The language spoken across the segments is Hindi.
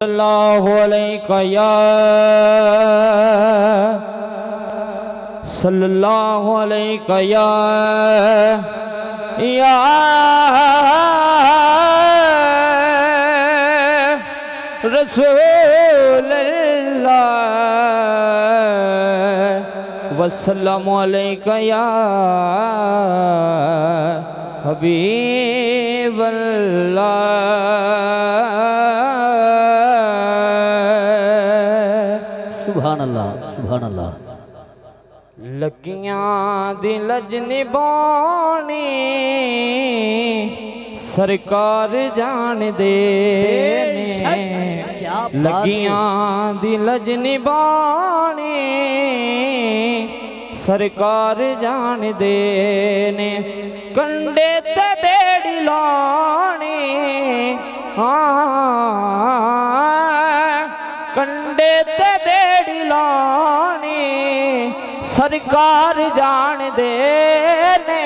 सल्लल्लाहु अलैहि या सल्लल्लाहु अलैहि या रसूल अल्लाह वसल्लम अलैहि या हबीब सुभान अल्लाह सुभान अल्लाह। लगियां दिल निभानी सरकार जान दे लगियां दिल निभानी सरकार जान दे ने कंडे ते बेड़ी लानी कंडे ते बेड़ी लानी सरकार जान दे ने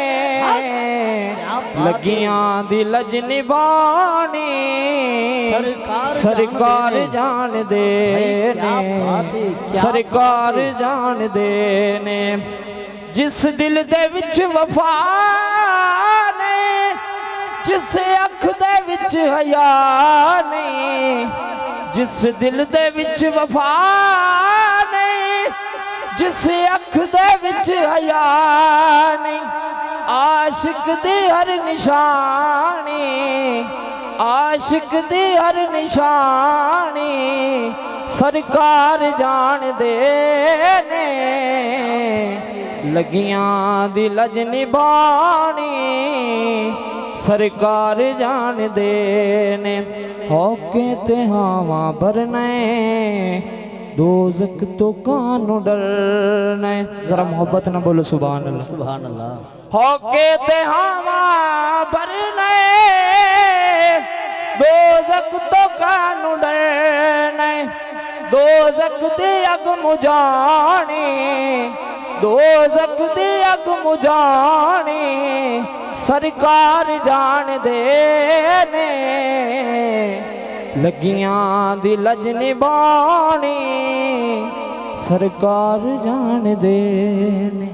लगियां दी लज निभानी सरकार जान दे ने सरकार जान दे ने जिस दिल दे विच वफा ने जिस अख दे विच हया नहीं जिस दिल दे विच वफा नहीं जिस अख दे विच हया नहीं आशिक दी हर निशानी आशिक दी हर निशानी सरकार जान दे ने लगियां दी लज निभानी सरकार जान दे ने होके ते हावा भरने दोज़ख तो कानू डरने। जरा मोहब्बत ना बोलो सुभान अल्लाह सुभान अल्लाह। होके ते हावा भरने दोज़ख तो कानू डरने दोज़ख दी अग मुझानी दोज़ख दी अग मुझानी सरकार जान दे ने लगियां दी लज निभानी सरकार जान दे ने।